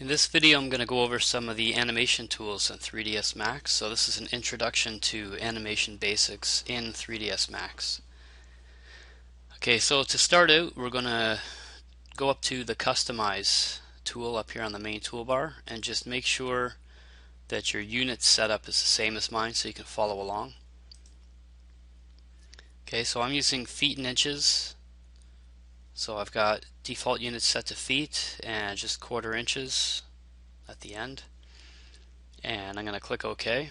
In this video I'm going to go over some of the animation tools in 3ds Max. So this is an introduction to animation basics in 3ds Max. Okay, so to start out we're going to go up to the Customize tool up here on the main toolbar and just make sure that your unit setup is the same as mine so you can follow along. Okay, so I'm using feet and inches. So I've got default units set to feet and just 1/4 inches at the end, and I'm going to click OK.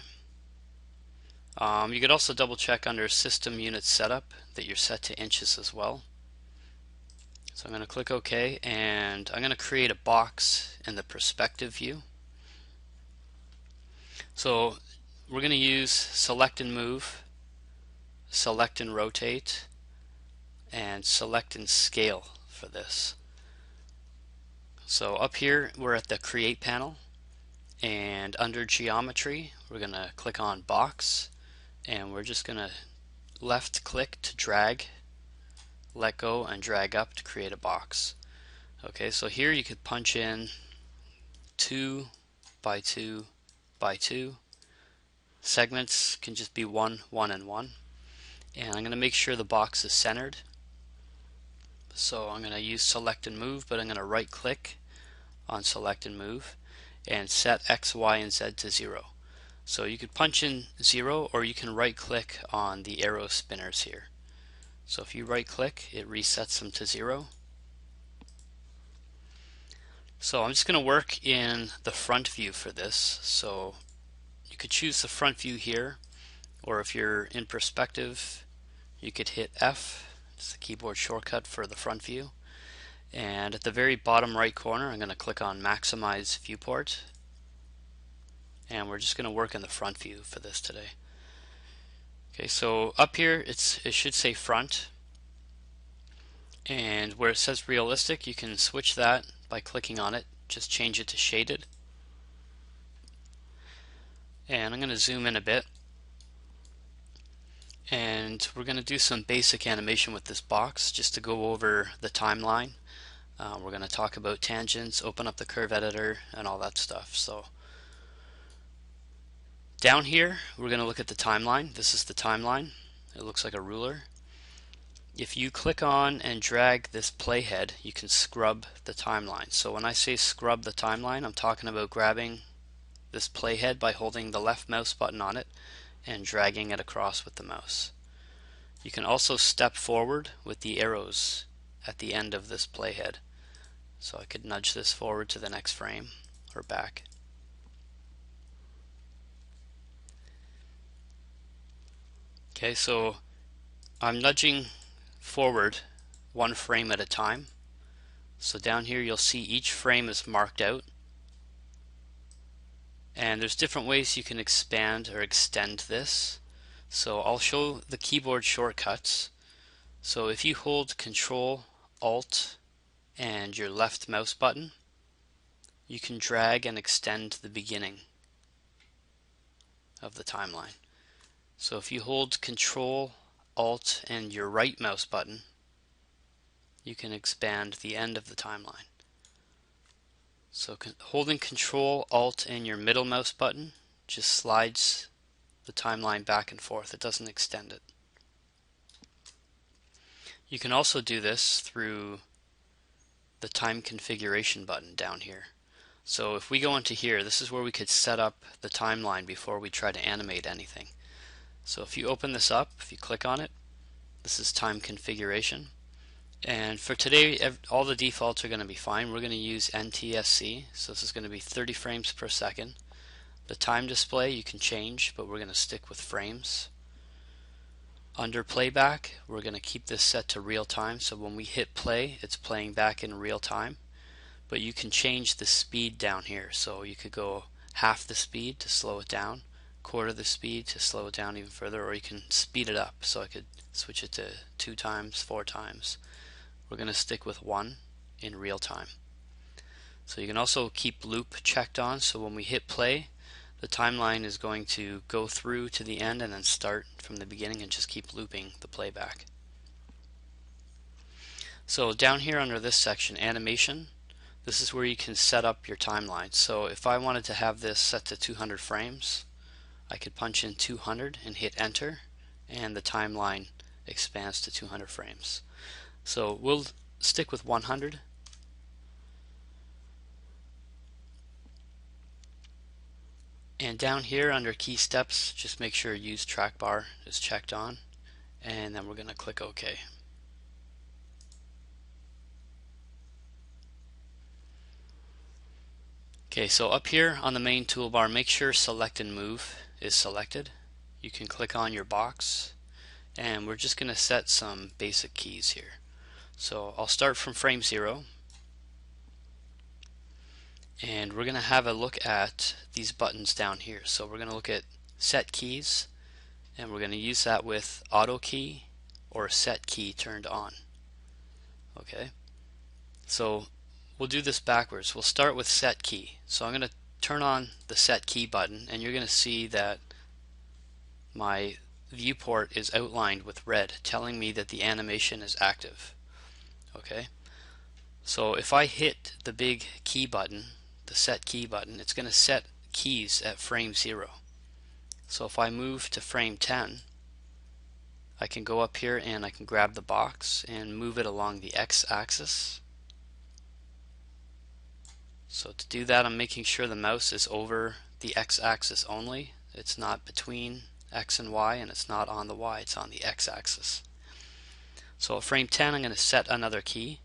You could also double check under System Unit Setup that you're set to inches as well. So I'm going to click OK, and I'm going to create a box in the perspective view. So we're going to use Select and Move, Select and Rotate, and Select and Scale for this. So up here we're at the Create panel, and under Geometry we're going to click on Box, and we're just going to left click to drag, let go, and drag up to create a box. Okay, so here you could punch in 2 by 2 by 2. Segments can just be 1, 1, and 1. And I'm going to make sure the box is centered. So I'm going to use Select and Move, but I'm going to right click on Select and Move and set X, Y, and Z to 0. So you could punch in 0, or you can right click on the arrow spinners here. So if you right click, it resets them to 0. So I'm just going to work in the front view for this. So you could choose the front view here, or if you're in perspective you could hit F. It's the keyboard shortcut for the front view. And at the very bottom right corner I'm going to click on Maximize Viewport, and we're just going to work in the front view for this today. Okay, so up here it should say front, and where it says realistic you can switch that by clicking on it. Just change it to shaded. And I'm going to zoom in a bit, and we're going to do some basic animation with this box just to go over the timeline. We're going to talk about tangents, open up the curve editor, and all that stuff. So down here we're going to look at the timeline. This is the timeline. It looks like a ruler. If you click on and drag this playhead, you can scrub the timeline. So when I say scrub the timeline, I'm talking about grabbing this playhead by holding the left mouse button on it and dragging it across with the mouse. You can also step forward with the arrows at the end of this playhead. So I could nudge this forward to the next frame or back. Okay, so I'm nudging forward 1 frame at a time. So down here you'll see each frame is marked out, and there's different ways you can expand or extend this. So I'll show the keyboard shortcuts. So if you hold Control, Alt, and your left mouse button, you can drag and extend the beginning of the timeline. So if you hold Control, Alt, and your right mouse button, you can expand the end of the timeline. So holding Control, Alt, and your middle mouse button just slides the timeline back and forth. It doesn't extend it. You can also do this through the time configuration button down here. So if we go into here, this is where we could set up the timeline before we try to animate anything. So if you open this up, if you click on it, this is time configuration. And for today, all the defaults are going to be fine. We're going to use NTSC, so this is going to be 30 frames per second. The time display you can change, but we're going to stick with frames. Under playback, we're going to keep this set to real time, so when we hit play, it's playing back in real time. But you can change the speed down here, so you could go half the speed to slow it down, 1/4 the speed to slow it down even further, or you can speed it up, so I could switch it to 2 times, 4 times. We're going to stick with 1 in real time. So you can also keep loop checked on, so when we hit play, the timeline is going to go through to the end and then start from the beginning and just keep looping the playback. So down here under this section, animation, this is where you can set up your timeline. So if I wanted to have this set to 200 frames, I could punch in 200 and hit enter, and the timeline expands to 200 frames. So we'll stick with 100. And down here under key steps, just make sure use trackbar is checked on, and then we're going to click OK. Okay, so up here on the main toolbar, make sure select and move is selected. You can click on your box, and we're just going to set some basic keys here. So I'll start from frame 0, and we're going to have a look at these buttons down here. So we're going to look at set keys, and we're going to use that with auto key or set key turned on. Okay, so we'll do this backwards. We'll start with set key. So I'm going to turn on the set key button, and you're going to see that my viewport is outlined with red, telling me that the animation is active. Okay, so if I hit the big key button, the set key button, it's going to set keys at frame 0. So if I move to frame 10, I can go up here and I can grab the box and move it along the x-axis. So to do that, I'm making sure the mouse is over the x-axis only. It's not between x and y, and it's not on the y, it's on the x-axis. So at frame 10, I'm going to set another key.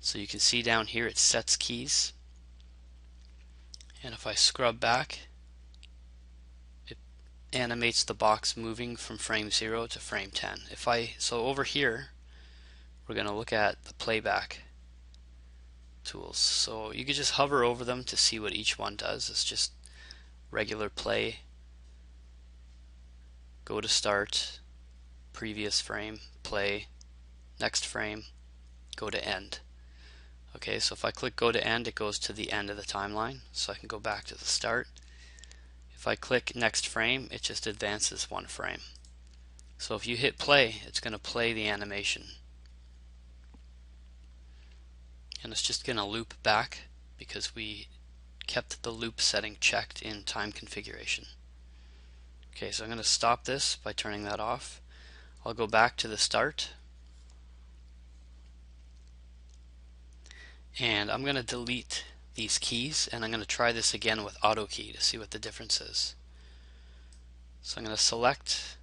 So you can see down here it sets keys. And if I scrub back, it animates the box moving from frame 0 to frame 10. So over here, we're going to look at the playback tools. So you could just hover over them to see what each one does. It's just regular play, go to start, previous frame, play, next frame, go to end. Okay, so if I click go to end, it goes to the end of the timeline, so I can go back to the start. If I click next frame, it just advances one frame. So if you hit play, it's going to play the animation. And it's just going to loop back because we kept the loop setting checked in time configuration. Okay, so I'm going to stop this by turning that off. I'll go back to the start, and I'm going to delete these keys, and I'm going to try this again with auto key to see what the difference is. So I'm going to select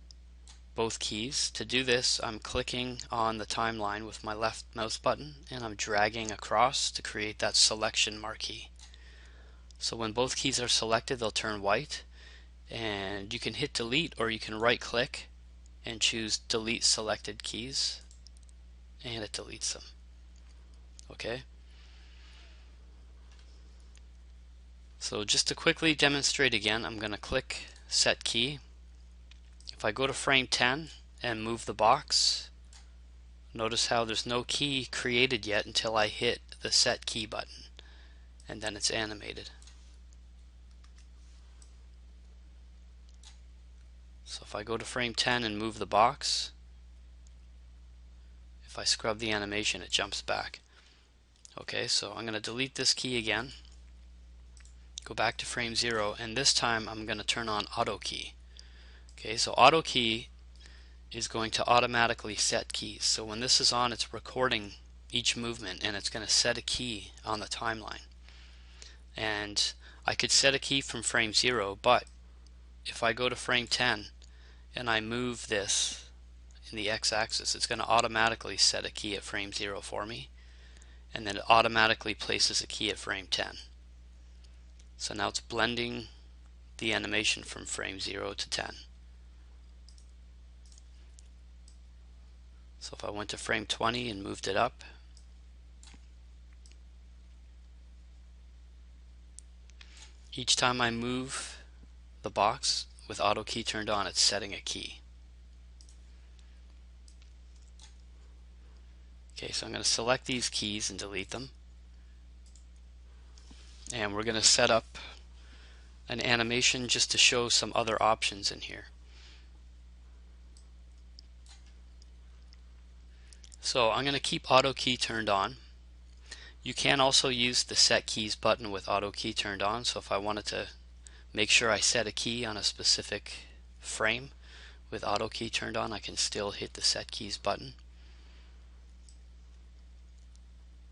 both keys. To do this, I'm clicking on the timeline with my left mouse button, and I'm dragging across to create that selection marquee. So when both keys are selected, they'll turn white, and you can hit delete, or you can right click and choose delete selected keys, and it deletes them. Okay, so just to quickly demonstrate again, I'm going to click set key. If I go to frame 10 and move the box, notice how there's no key created yet until I hit the set key button, and then it's animated. So if I go to frame 10 and move the box, if I scrub the animation, it jumps back. Okay, so I'm going to delete this key again, go back to frame 0, and this time I'm going to turn on auto key. Okay, so auto key is going to automatically set keys. So when this is on, it's recording each movement, and it's going to set a key on the timeline. And I could set a key from frame 0, but if I go to frame 10 and I move this in the x-axis, it's going to automatically set a key at frame 0 for me, and then it automatically places a key at frame 10. So now it's blending the animation from frame 0 to 10. So if I went to frame 20 and moved it up, each time I move the box with auto key turned on, it's setting a key. Okay, so I'm going to select these keys and delete them, and we're going to set up an animation just to show some other options in here. So I'm going to keep auto key turned on. You can also use the set keys button with auto key turned on, so if I wanted to make sure I set a key on a specific frame with auto key turned on, I can still hit the set keys button.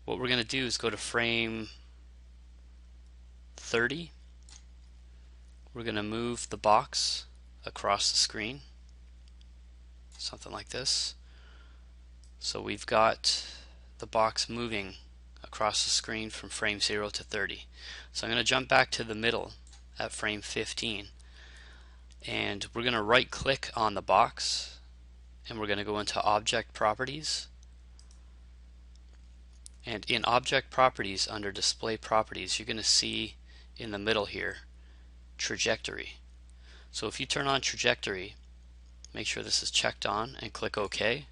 What we're going to do is go to frame 30. We're going to move the box across the screen, something like this. So we've got the box moving across the screen from frame 0 to 30. So I'm going to jump back to the middle at frame 15, and we're going to right click on the box, and we're going to go into Object Properties, and in Object Properties under Display Properties you're going to see in the middle here Trajectory. So if you turn on Trajectory, make sure this is checked on and click OK.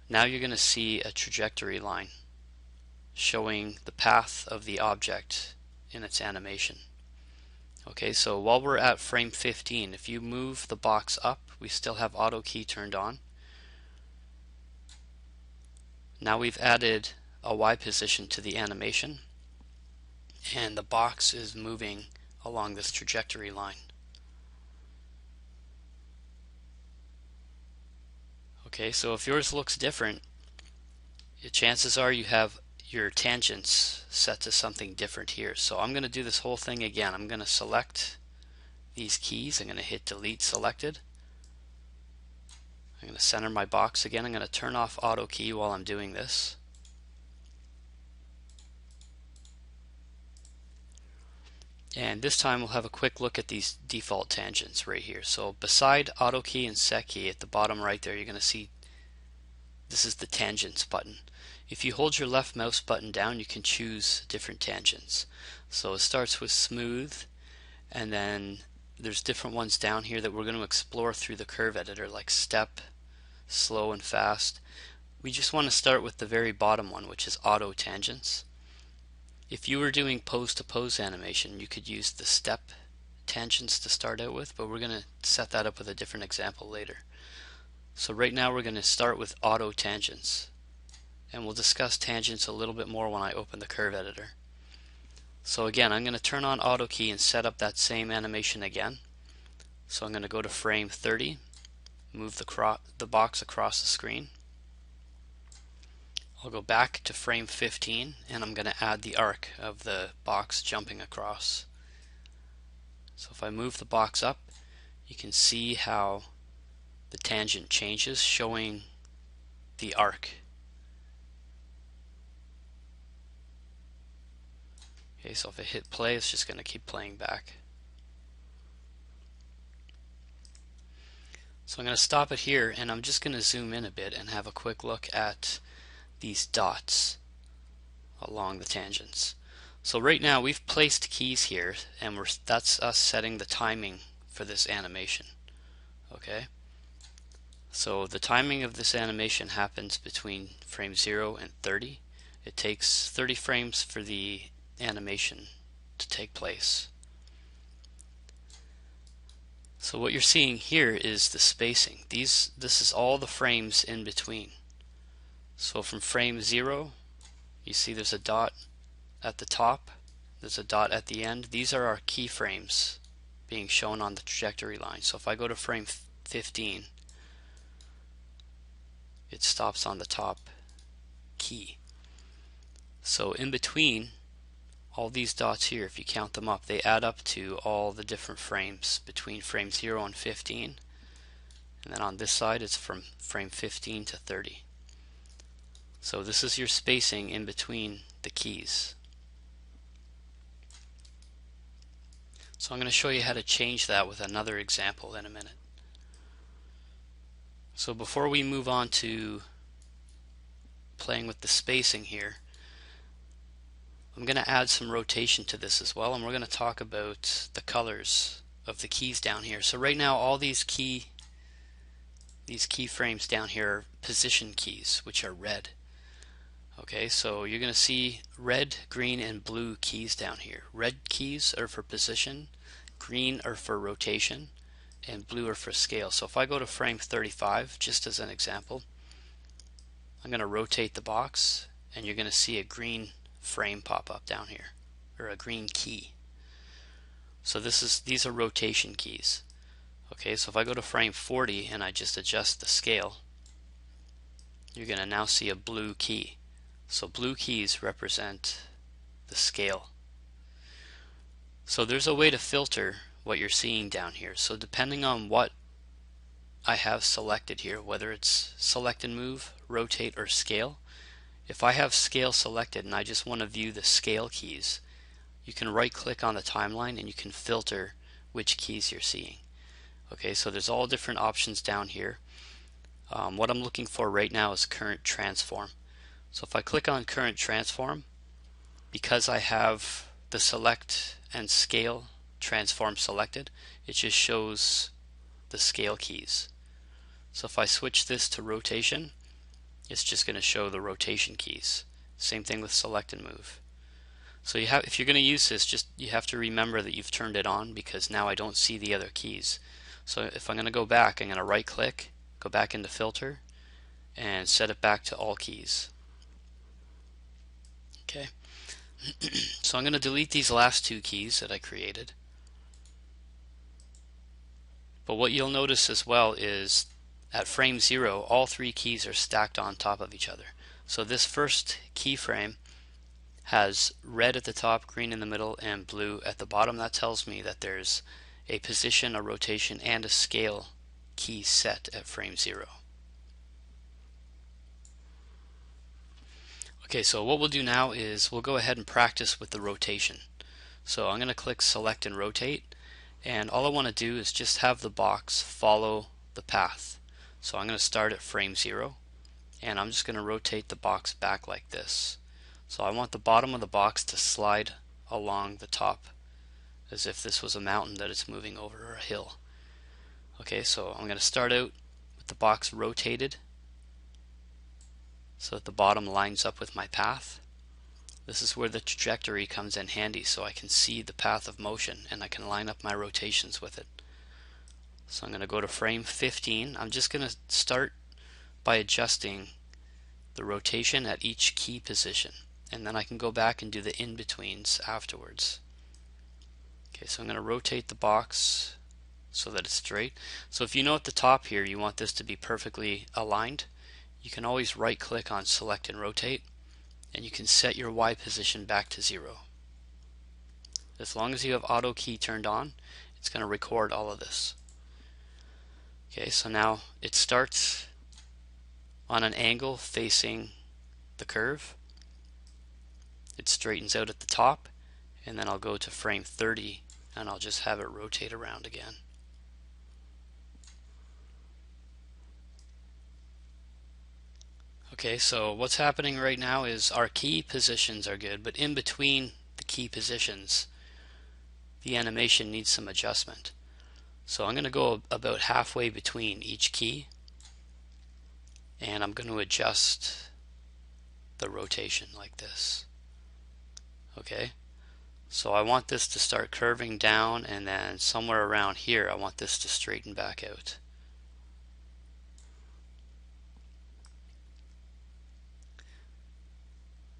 Now you're going to see a trajectory line showing the path of the object in its animation. Okay, so while we're at frame 15, if you move the box up, we still have auto key turned on. Now we've added a Y position to the animation, and the box is moving along this trajectory line. Okay, so if yours looks different, chances are you have your tangents set to something different here. So I'm going to do this whole thing again. I'm going to select these keys. I'm going to hit delete selected. I'm going to center my box again. I'm going to turn off auto key while I'm doing this. And this time we'll have a quick look at these default tangents right here. So beside auto key and set key at the bottom right there, you're going to see this is the tangents button. If you hold your left mouse button down, you can choose different tangents. So it starts with smooth, and then there's different ones down here that we're going to explore through the curve editor, like step, slow, and fast. We just want to start with the very bottom one, which is auto tangents. If you were doing pose-to-pose animation, you could use the step tangents to start out with, but we're going to set that up with a different example later. So right now we're going to start with auto tangents, and we'll discuss tangents a little bit more when I open the curve editor. So again, I'm going to turn on auto key and set up that same animation again. So I'm going to go to frame 30, move the box across the screen. I'll go back to frame 15, and I'm going to add the arc of the box jumping across. So if I move the box up, you can see how the tangent changes, showing the arc. Okay, so if I hit play, it's just going to keep playing back. So I'm going to stop it here, and I'm just going to zoom in a bit and have a quick look at these dots along the tangents. So right now we've placed keys here, and that's us setting the timing for this animation. Okay, so the timing of this animation happens between frame 0 and 30. It takes 30 frames for the animation to take place. So what you're seeing here is the spacing. This is all the frames in between. So from frame 0, you see there's a dot at the top, there's a dot at the end. These are our keyframes being shown on the trajectory line. So if I go to frame 15, it stops on the top key. So in between all these dots here, if you count them up, they add up to all the different frames between frame 0 and 15. And then on this side it's from frame 15 to 30. So this is your spacing in between the keys. So I'm going to show you how to change that with another example in a minute. So before we move on to playing with the spacing here, I'm going to add some rotation to this as well, and we're going to talk about the colors of the keys down here. So right now all these keyframes down here are position keys, which are red. Okay, so you're going to see red, green, and blue keys down here. Red keys are for position, green are for rotation, and blue are for scale. So if I go to frame 35, just as an example, I'm going to rotate the box, and you're going to see a green frame pop up down here, or a green key. So these are rotation keys. Okay, so if I go to frame 40 and I just adjust the scale, you're going to now see a blue key. So blue keys represent the scale. So there's a way to filter what you're seeing down here. So depending on what I have selected here, whether it's select and move, rotate, or scale, if I have scale selected and I just want to view the scale keys, you can right click on the timeline and you can filter which keys you're seeing. Okay, so there's all different options down here. What I'm looking for right now is current transform. So if I click on current transform, because I have the select and scale transform selected, it just shows the scale keys. So if I switch this to rotation, it's just going to show the rotation keys. Same thing with select and move. So if you're going to use this, you have to remember that you've turned it on, because now I don't see the other keys. So if I'm going to go back, I'm going to right click, go back into filter, and set it back to all keys. Okay. So I'm going to delete these last two keys that I created. But what you'll notice as well is at frame 0, all three keys are stacked on top of each other. So this first keyframe has red at the top, green in the middle, and blue at the bottom. That tells me that there's a position, a rotation, and a scale key set at frame 0. Okay, so what we'll do now is we'll go ahead and practice with the rotation. So I'm going to click select and rotate, and all I want to do is just have the box follow the path. So I'm going to start at frame 0, and I'm just going to rotate the box back like this. So I want the bottom of the box to slide along the top as if this was a mountain that it's moving over, or a hill. Okay, so I'm going to start out with the box rotated so that the bottom lines up with my path. This is where the trajectory comes in handy, so I can see the path of motion and I can line up my rotations with it. So I'm going to go to frame 15. I'm just going to start by adjusting the rotation at each key position, and then I can go back and do the in-betweens afterwards. Okay, so I'm going to rotate the box so that it's straight. So if you know at the top here you want this to be perfectly aligned, you can always right click on select and rotate, and you can set your Y position back to 0. As long as you have auto key turned on, it's going to record all of this. Okay, so now it starts on an angle facing the curve. It straightens out at the top, and then I'll go to frame 30 and I'll just have it rotate around again. Okay, so what's happening right now is our key positions are good, but in between the key positions the animation needs some adjustment. So I'm going to go about halfway between each key, and I'm going to adjust the rotation like this. Okay, so I want this to start curving down, and then somewhere around here I want this to straighten back out.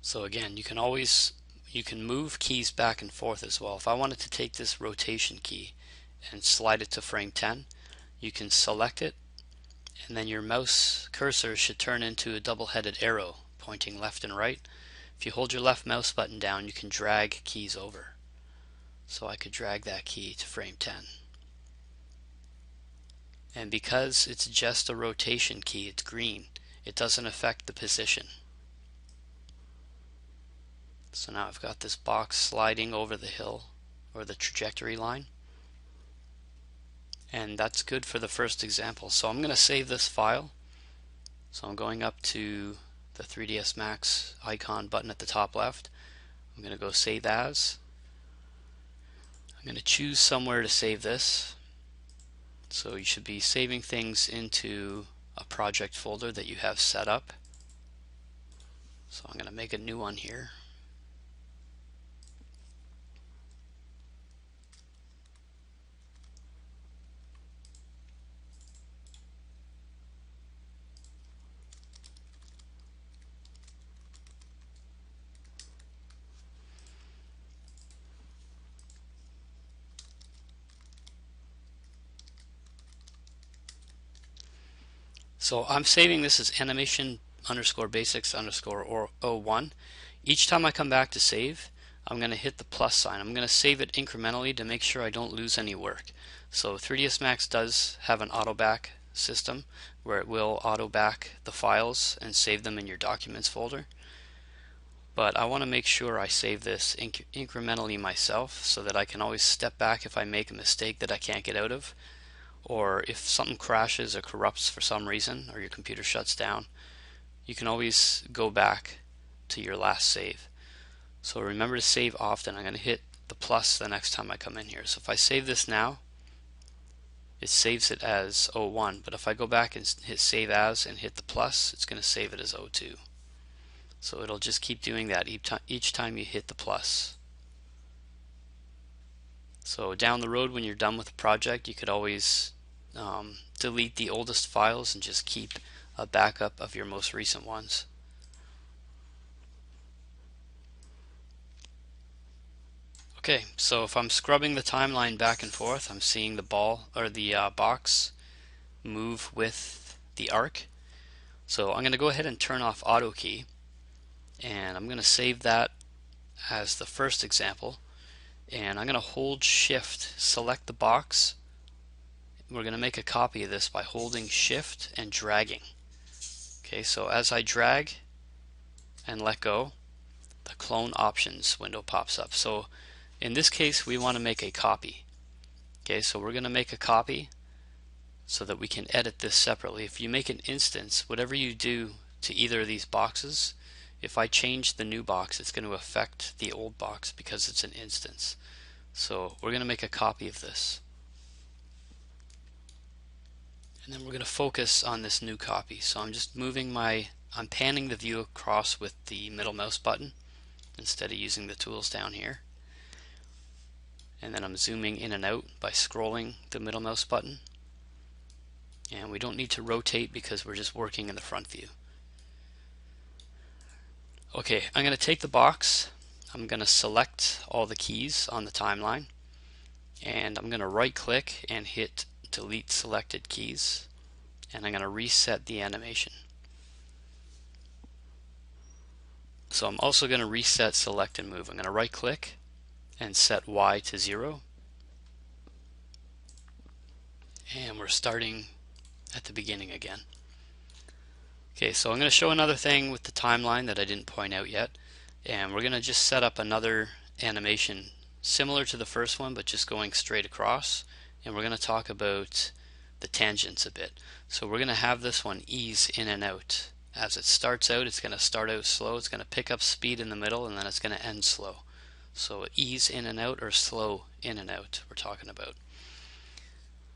So again, you can move keys back and forth as well. If I wanted to take this rotation key and slide it to frame 10, you can select it, and then your mouse cursor should turn into a double-headed arrow pointing left and right. If you hold your left mouse button down, you can drag keys over. So I could drag that key to frame 10. And because it's just a rotation key, it's green, it doesn't affect the position. So now I've got this box sliding over the hill, or the trajectory line. And that's good for the first example. So I'm going to save this file. So I'm going up to the 3ds Max icon button at the top left. I'm going to go save as. I'm going to choose somewhere to save this. So you should be saving things into a project folder that you have set up. So I'm going to make a new one here. So I'm saving this as animation underscore basics underscore or 01. Each time I come back to save, I'm going to hit the plus sign. I'm going to save it incrementally to make sure I don't lose any work. So 3ds Max does have an auto back system where it will auto back the files and save them in your documents folder. But I want to make sure I save this incrementally myself so that I can always step back if I make a mistake that I can't get out of, or if something crashes or corrupts for some reason, or your computer shuts down, you can always go back to your last save. So remember to save often. I'm going to hit the plus the next time I come in here. So if I save this now, it saves it as 01, but if I go back and hit save as and hit the plus, it's going to save it as 02. So it'll just keep doing that each time you hit the plus. So down the road when you're done with the project, you could always delete the oldest files and just keep a backup of your most recent ones. Okay, so if I'm scrubbing the timeline back and forth, I'm seeing the ball or the box move with the arc. So I'm going to go ahead and turn off auto key, and I'm going to save that as the first example, and I'm going to hold shift, select the box. We're going to make a copy of this by holding shift and dragging. Okay, so as I drag and let go, the clone options window pops up. So in this case we want to make a copy. Okay, so we're going to make a copy so that we can edit this separately. If you make an instance, whatever you do to either of these boxes, if I change the new box, it's going to affect the old box because it's an instance. So we're going to make a copy of this. And then we're going to focus on this new copy. So I'm just I'm panning the view across with the middle mouse button instead of using the tools down here. And then I'm zooming in and out by scrolling the middle mouse button. And we don't need to rotate because we're just working in the front view. Okay, I'm going to take the box, I'm going to select all the keys on the timeline, and I'm going to right click and hit delete selected keys, and I'm going to reset the animation. So I'm also going to reset select and move. I'm going to right click and set Y to 0, and we're starting at the beginning again. Okay, so I'm going to show another thing with the timeline that I didn't point out yet, and we're going to just set up another animation similar to the first one but just going straight across, and we're going to talk about the tangents a bit. So we're going to have this one ease in and out. As it starts out, it's going to start out slow, it's going to pick up speed in the middle, and then it's going to end slow. So ease in and out or slow in and out we're talking about.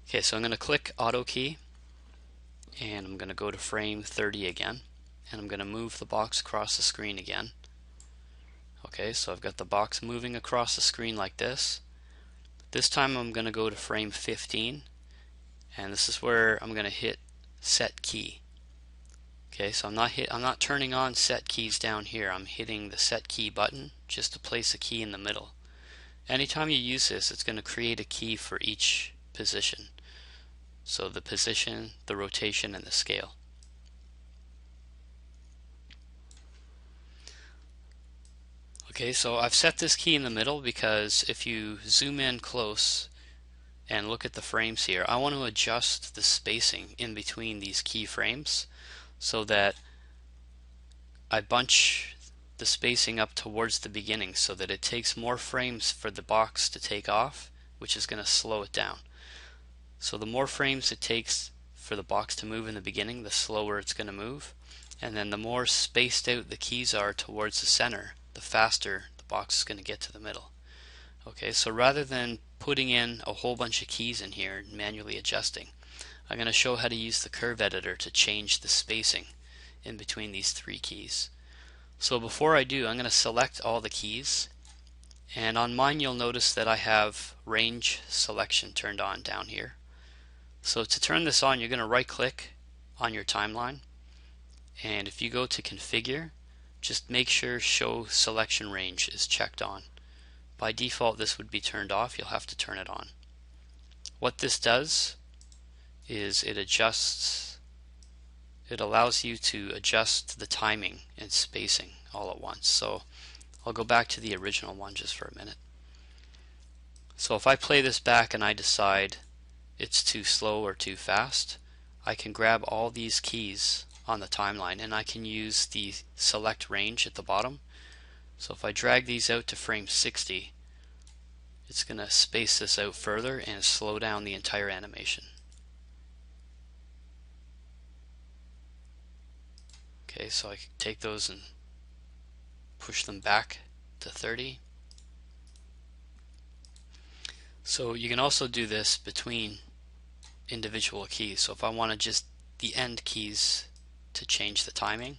Okay, so I'm going to click auto key, and I'm going to go to frame 30 again, and I'm going to move the box across the screen again. Okay, so I've got the box moving across the screen like this. This time I'm going to go to frame 15, and this is where I'm going to hit set key. Okay, so I'm not turning on set keys down here. I'm hitting the set key button just to place a key in the middle. Anytime you use this, it's going to create a key for each position. So the position, the rotation, and the scale. Okay, so I've set this key in the middle because if you zoom in close and look at the frames here, I want to adjust the spacing in between these key frames so that I bunch the spacing up towards the beginning so that it takes more frames for the box to take off, which is going to slow it down. So the more frames it takes for the box to move in the beginning, the slower it's going to move, and then the more spaced out the keys are towards the center, the faster the box is going to get to the middle. Okay, so rather than putting in a whole bunch of keys in here and manually adjusting, I'm going to show how to use the curve editor to change the spacing in between these three keys. So before I do, I'm going to select all the keys, and on mine you'll notice that I have range selection turned on down here. So to turn this on, you're going to right click on your timeline, and if you go to configure, just make sure show selection range is checked on. By default this would be turned off. You'll have to turn it on. What this does is it adjusts it allows you to adjust the timing and spacing all at once. So I'll go back to the original one just for a minute. So if I play this back and I decide it's too slow or too fast, I can grab all these keys on the timeline and I can use the select range at the bottom. So if I drag these out to frame 60, it's going to space this out further and slow down the entire animation. Okay, so I can take those and push them back to 30. So you can also do this between individual keys. So if I wanted just the end keys to change the timing,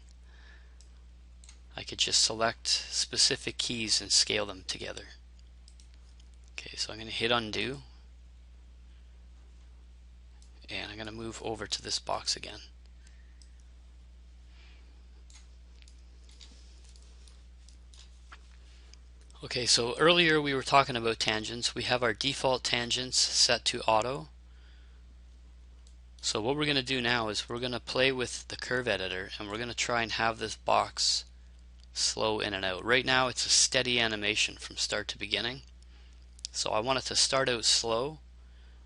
I could just select specific keys and scale them together. Okay, so I'm going to hit undo and I'm going to move over to this box again. Okay, so earlier we were talking about tangents. We have our default tangents set to auto. So what we're going to do now is we're going to play with the curve editor and we're going to try and have this box slow in and out. Right now it's a steady animation from start to beginning. So I want it to start out slow.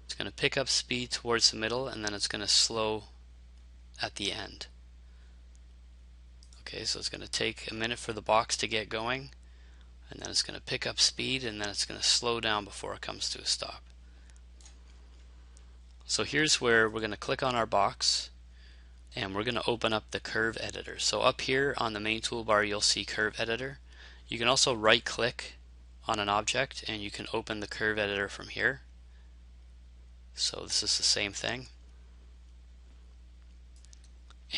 It's going to pick up speed towards the middle and then it's going to slow at the end. Okay, so it's going to take a minute for the box to get going, and then it's going to pick up speed and then it's going to slow down before it comes to a stop. So here's where we're going to click on our box and we're going to open up the curve editor. So up here on the main toolbar you'll see curve editor. You can also right click on an object and you can open the curve editor from here. So this is the same thing.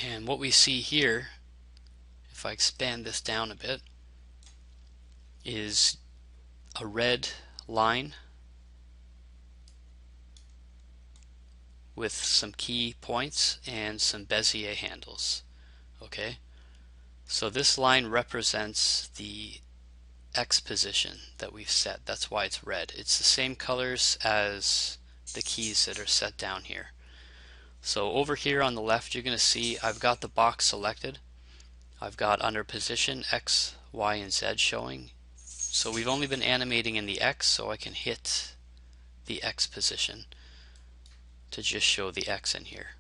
And what we see here, if I expand this down a bit, is a red line with some key points and some Bezier handles. Okay, so this line represents the X position that we've set. That's why it's red. It's the same colors as the keys that are set down here. So over here on the left you're going to see I've got the box selected. I've got under position X, Y, and Z showing. So we've only been animating in the X, so I can hit the X position to just show the X in here.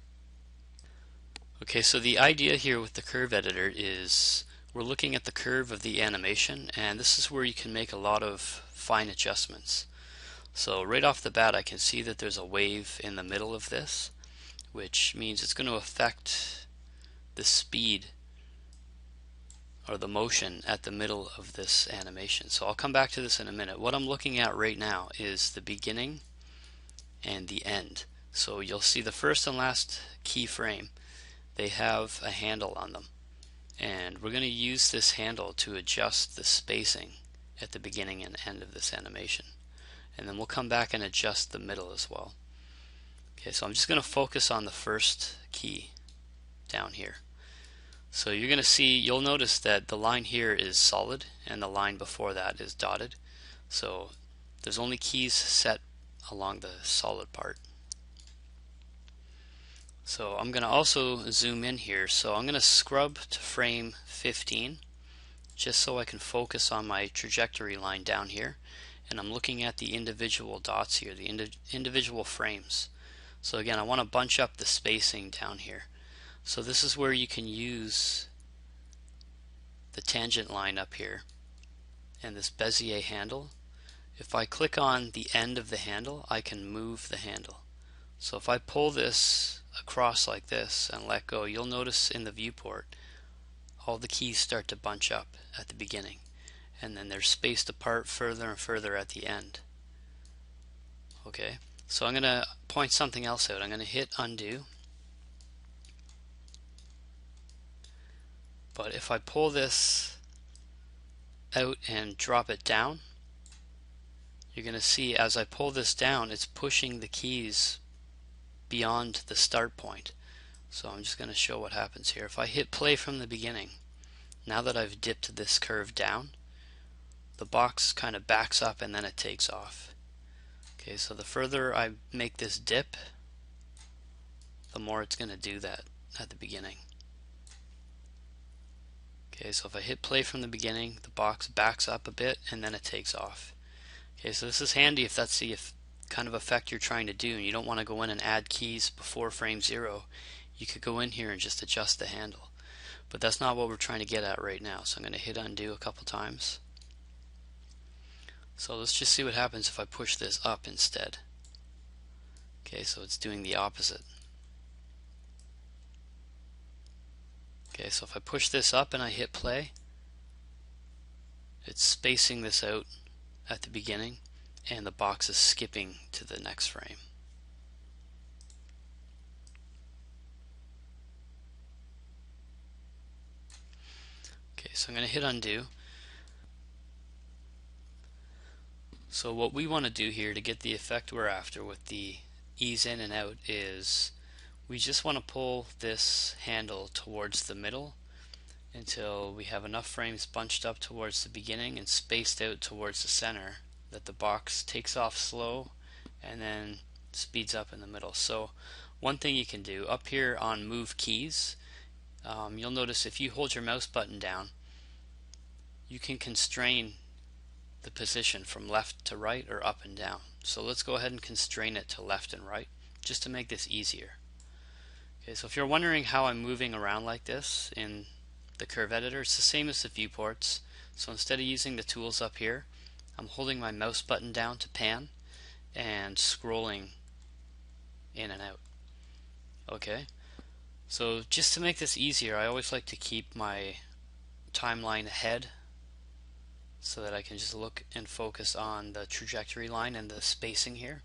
Okay, so the idea here with the curve editor is we're looking at the curve of the animation, and this is where you can make a lot of fine adjustments. So right off the bat I can see that there's a wave in the middle of this, which means it's going to affect the speed or the motion at the middle of this animation. So I'll come back to this in a minute. What I'm looking at right now is the beginning and the end. So you'll see the first and last keyframe, they have a handle on them. And we're going to use this handle to adjust the spacing at the beginning and end of this animation. And then we'll come back and adjust the middle as well. Okay, so I'm just going to focus on the first key down here. So you're going to see, you'll notice that the line here is solid and the line before that is dotted. So there's only keys set along the solid part. So I'm going to also zoom in here. So I'm going to scrub to frame 15 just so I can focus on my trajectory line down here. And I'm looking at the individual dots here, the individual frames. So again, I want to bunch up the spacing down here. So this is where you can use the tangent line up here and this Bezier handle. If I click on the end of the handle, I can move the handle. So if I pull this across like this and let go, you'll notice in the viewport all the keys start to bunch up at the beginning, and then they're spaced apart further and further at the end. Okay, so I'm going to point something else out. I'm going to hit undo. But if I pull this out and drop it down, you're going to see as I pull this down, it's pushing the keys beyond the start point. So I'm just going to show what happens here. If I hit play from the beginning, now that I've dipped this curve down, the box kind of backs up and then it takes off. Okay, so the further I make this dip, the more it's going to do that at the beginning. Okay, so if I hit play from the beginning, the box backs up a bit and then it takes off. Okay, so this is handy if that's the kind of effect you're trying to do and you don't want to go in and add keys before frame 0. You could go in here and just adjust the handle. But that's not what we're trying to get at right now, so I'm going to hit undo a couple times. So let's just see what happens if I push this up instead. Okay, so it's doing the opposite. Okay, so if I push this up and I hit play, it's spacing this out at the beginning and the box is skipping to the next frame. Okay, so I'm going to hit undo. So what we want to do here to get the effect we're after with the ease in and out is we just want to pull this handle towards the middle until we have enough frames bunched up towards the beginning and spaced out towards the center that the box takes off slow and then speeds up in the middle. So one thing you can do up here on move keys, you'll notice if you hold your mouse button down, you can constrain the position from left to right or up and down. So let's go ahead and constrain it to left and right just to make this easier. Okay, so if you're wondering how I'm moving around like this in the curve editor, it's the same as the viewports. So instead of using the tools up here, I'm holding my mouse button down to pan and scrolling in and out. Okay, so just to make this easier, I always like to keep my timeline ahead so that I can just look and focus on the trajectory line and the spacing here.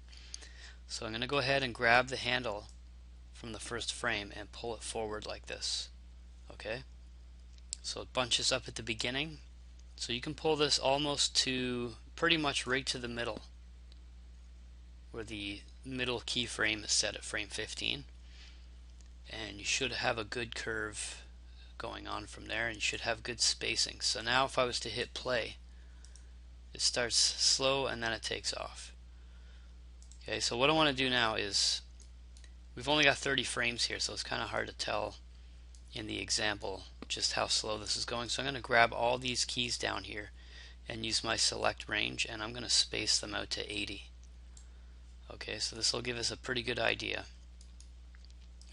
So I'm going to go ahead and grab the handle from the first frame and pull it forward like this. Okay, so it bunches up at the beginning, so you can pull this almost to pretty much right to the middle where the middle keyframe is set at frame 15, and you should have a good curve going on from there and you should have good spacing. So now if I was to hit play, it starts slow and then it takes off. Okay, so what I want to do now is, we've only got 30 frames here, so it's kind of hard to tell in the example just how slow this is going. So I'm going to grab all these keys down here and use my select range, and I'm going to space them out to 80. Okay, so this will give us a pretty good idea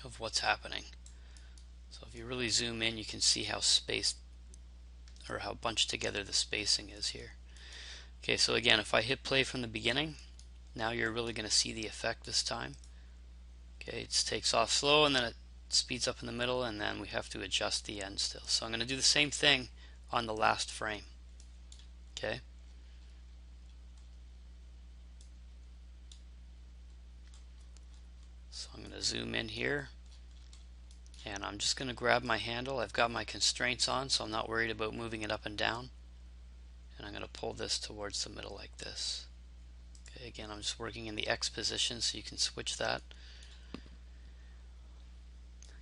of what's happening. So if you really zoom in, you can see how spaced or how bunched together the spacing is here. Okay, so again, if I hit play from the beginning, now you're really going to see the effect this time. Okay, it takes off slow and then it speeds up in the middle, and then we have to adjust the end still. So I'm going to do the same thing on the last frame. Okay. So I'm going to zoom in here and I'm just going to grab my handle. I've got my constraints on, so I'm not worried about moving it up and down. And I'm going to pull this towards the middle like this. Okay, again, I'm just working in the X position, so you can switch that.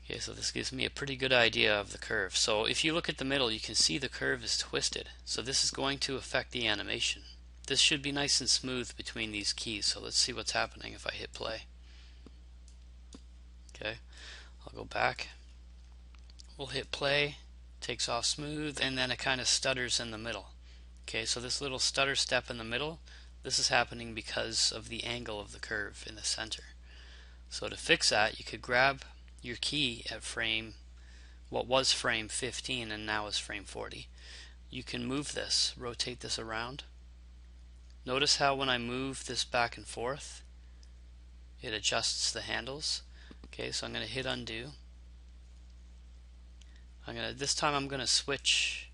Okay, so this gives me a pretty good idea of the curve. So if you look at the middle, you can see the curve is twisted. So this is going to affect the animation. This should be nice and smooth between these keys. So let's see what's happening if I hit play. Okay, I'll go back. We'll hit play, takes off smooth, and then it kind of stutters in the middle. Okay, so this little stutter step in the middle, this is happening because of the angle of the curve in the center. So to fix that, you could grab your key at frame, what was frame 15 and now is frame 40. You can move this, rotate this around. Notice how when I move this back and forth, it adjusts the handles. Okay, so I'm going to hit undo. This time I'm going to switch.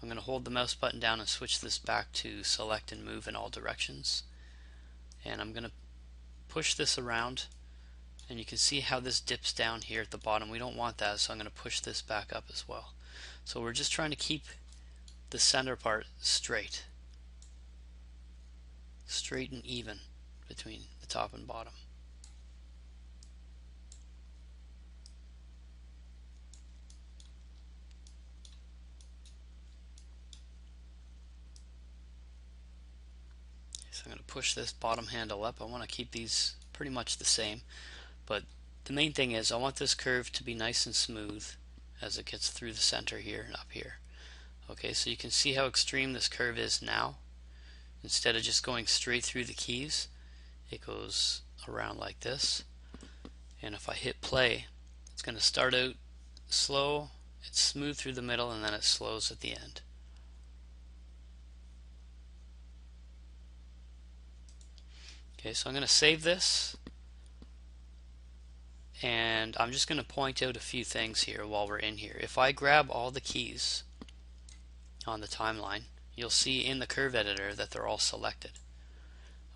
I'm going to hold the mouse button down and switch this back to select and move in all directions. And I'm going to push this around, and you can see how this dips down here at the bottom. We don't want that, so I'm going to push this back up as well. So we're just trying to keep the center part straight and even between the top and bottom. So I'm going to push this bottom handle up. I want to keep these pretty much the same, but the main thing is I want this curve to be nice and smooth as it gets through the center here and up here. Okay, so you can see how extreme this curve is now. Instead of just going straight through the keys, it goes around like this. And if I hit play, it's going to start out slow, it's smooth through the middle, and then it slows at the end. Okay, so I'm going to save this, and I'm just going to point out a few things here while we're in here. If I grab all the keys on the timeline, you'll see in the curve editor that they're all selected.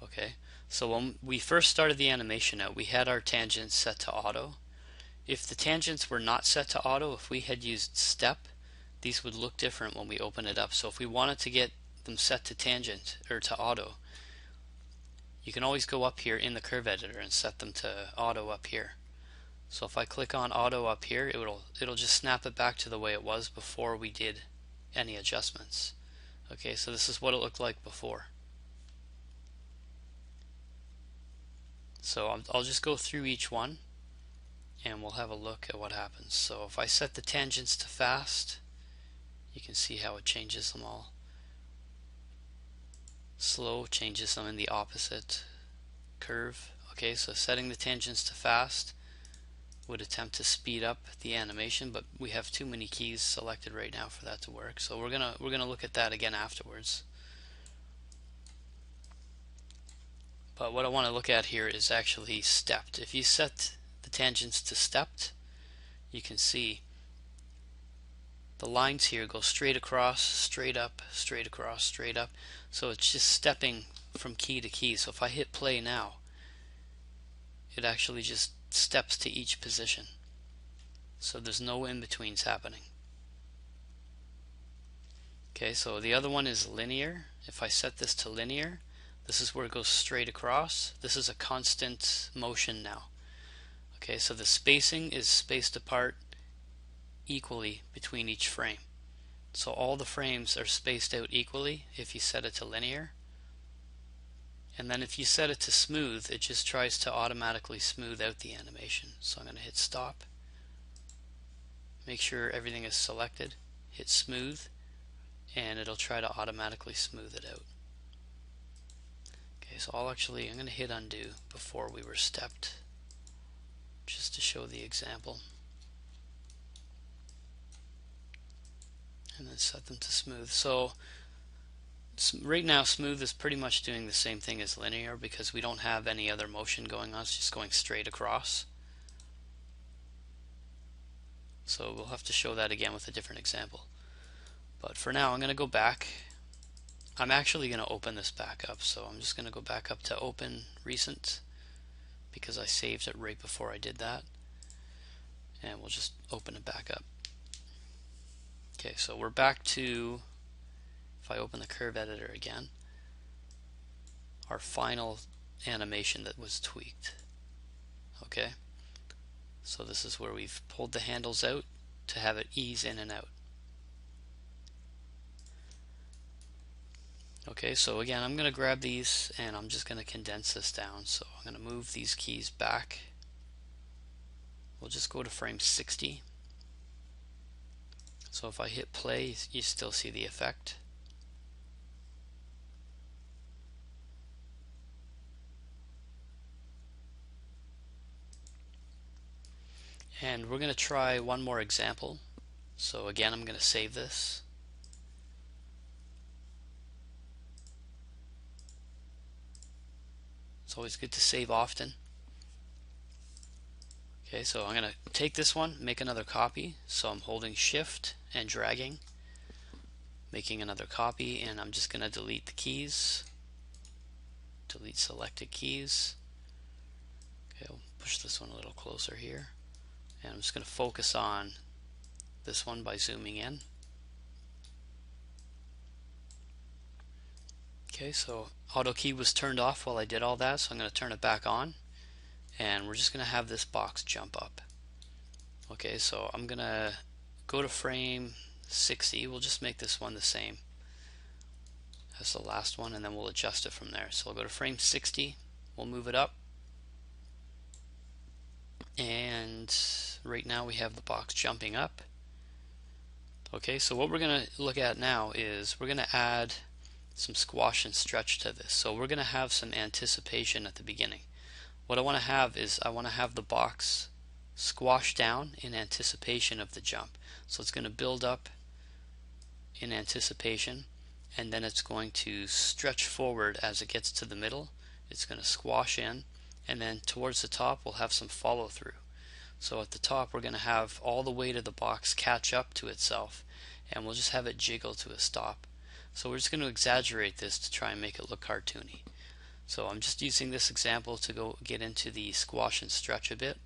Okay, so when we first started the animation out, we had our tangents set to auto. If the tangents were not set to auto, if we had used step, these would look different when we open it up. So if we wanted to get them set to tangent or to auto, you can always go up here in the curve editor and set them to auto up here. So if I click on auto up here, it'll just snap it back to the way it was before we did any adjustments. Okay, so this is what it looked like before. So I'll just go through each one and we'll have a look at what happens. So if I set the tangents to fast, you can see how it changes them all. Slow changes them in the opposite curve. Okay, so setting the tangents to fast would attempt to speed up the animation, but we have too many keys selected right now for that to work. So we're gonna look at that again afterwards. But what I want to look at here is actually stepped. If you set the tangents to stepped, you can see the lines here go straight across, straight up, straight across, straight up. So it's just stepping from key to key. So if I hit play now, it actually just steps to each position. So there's no in-betweens happening. Okay, so the other one is linear. If I set this to linear, this is where it goes straight across. This is a constant motion now. Okay, so the spacing is spaced apart equally between each frame. So all the frames are spaced out equally if you set it to linear. And then if you set it to smooth, it just tries to automatically smooth out the animation. So I'm going to hit stop. Make sure everything is selected. Hit smooth, and it'll try to automatically smooth it out. Okay, so I'm going to hit undo before we were stepped, just to show the example. And then set them to smooth. So right now smooth is pretty much doing the same thing as linear because we don't have any other motion going on. It's just going straight across. So we'll have to show that again with a different example. But for now I'm going to go back. I'm actually going to open this back up. So I'm just going to go back up to open recent because I saved it right before I did that. And we'll just open it back up. Okay, so we're back to, if I open the curve editor again, our final animation that was tweaked. Okay, so this is where we've pulled the handles out to have it ease in and out. Okay, so again I'm going to grab these and I'm just going to condense this down. So I'm going to move these keys back. We'll just go to frame 60. So if I hit play, you still see the effect. And we're going to try one more example. So again, I'm going to save this. It's always good to save often. Okay, so I'm going to take this one, make another copy. So I'm holding shift and dragging, making another copy, and I'm just going to delete the keys, delete selected keys. Okay, I'll push this one a little closer here, and I'm just going to focus on this one by zooming in. Okay, so auto key was turned off while I did all that, so I'm going to turn it back on, and we're just going to have this box jump up. Okay, so I'm going to go to frame 60. We'll just make this one the same as the last one, and then we'll adjust it from there. So I'll go to frame 60, we'll move it up, and right now we have the box jumping up. Okay, so what we're going to look at now is we're going to add some squash and stretch to this. So we're going to have some anticipation at the beginning. What I want to have is I want to have the box squash down in anticipation of the jump. So it's going to build up in anticipation, and then it's going to stretch forward as it gets to the middle. It's going to squash in, and then towards the top we'll have some follow through. So at the top we're going to have all the weight of the box catch up to itself, and we'll just have it jiggle to a stop. So we're just going to exaggerate this to try and make it look cartoony. So I'm just using this example to get into the squash and stretch a bit.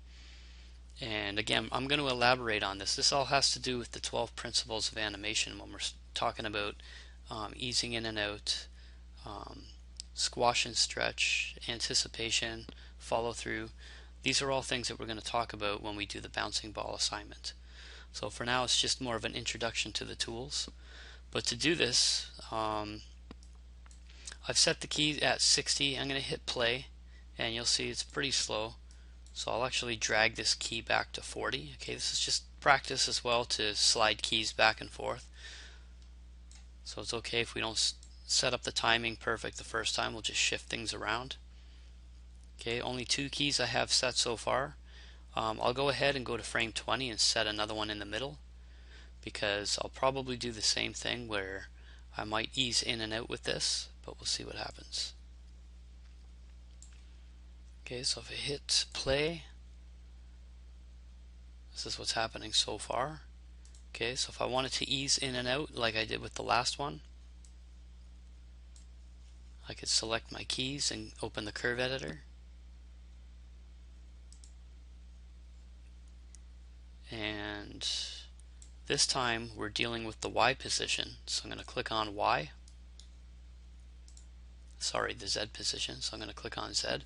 And again, I'm going to elaborate on this. This all has to do with the 12 principles of animation when we're talking about easing in and out, squash and stretch, anticipation, follow through. These are all things that we're going to talk about when we do the bouncing ball assignment. So for now it's just more of an introduction to the tools. But to do this, I've set the key at 60. I'm going to hit play, and you'll see it's pretty slow. So I'll actually drag this key back to 40. Okay, this is just practice as well to slide keys back and forth. So it's okay if we don't set up the timing perfect the first time, we'll just shift things around. Okay, only 2 keys I have set so far. I'll go ahead and go to frame 20 and set another one in the middle, because I'll probably do the same thing where I might ease in and out with this, but we'll see what happens. Okay, so if I hit play, this is what's happening so far. Okay, so if I wanted to ease in and out like I did with the last one, I could select my keys and open the curve editor. And this time we're dealing with the Y position, so I'm going to click on Y. Sorry, the Z position, so I'm going to click on Z.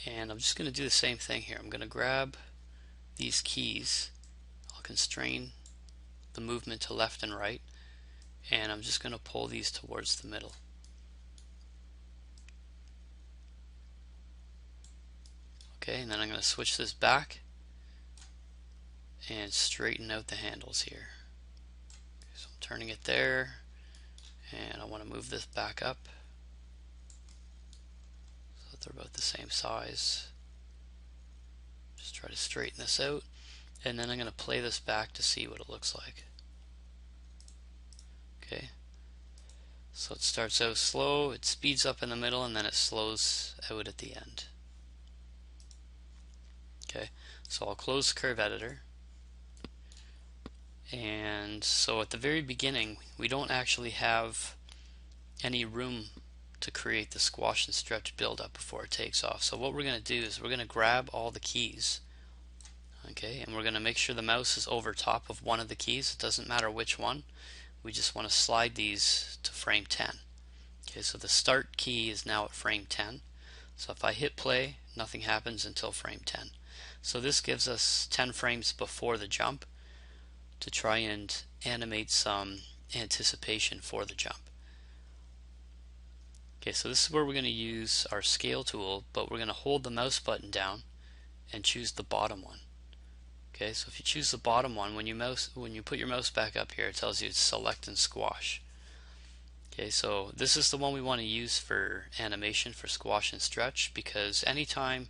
And I'm just going to do the same thing here. I'm going to grab these keys, I'll constrain the movement to left and right, and I'm just going to pull these towards the middle. Okay, and then I'm going to switch this back and straighten out the handles here. Okay, so I'm turning it there, and I want to move this back up so that they're about the same size. Just try to straighten this out, and then I'm going to play this back to see what it looks like. Okay, so it starts out slow, it speeds up in the middle, and then it slows out at the end. Okay, so I'll close the curve editor, and so at the very beginning we don't actually have any room to create the squash and stretch buildup before it takes off. So what we're going to do is we're going to grab all the keys, okay, and we're going to make sure the mouse is over top of one of the keys. It doesn't matter which one, we just want to slide these to frame 10. Okay, so the start key is now at frame 10, so if I hit play, nothing happens until frame 10. So this gives us 10 frames before the jump to try and animate some anticipation for the jump. Okay, so this is where we're going to use our scale tool, but we're going to hold the mouse button down and choose the bottom one. Okay, so if you choose the bottom one, when you put your mouse back up here, it tells you to select and squash. Okay, so this is the one we want to use for animation for squash and stretch, because anytime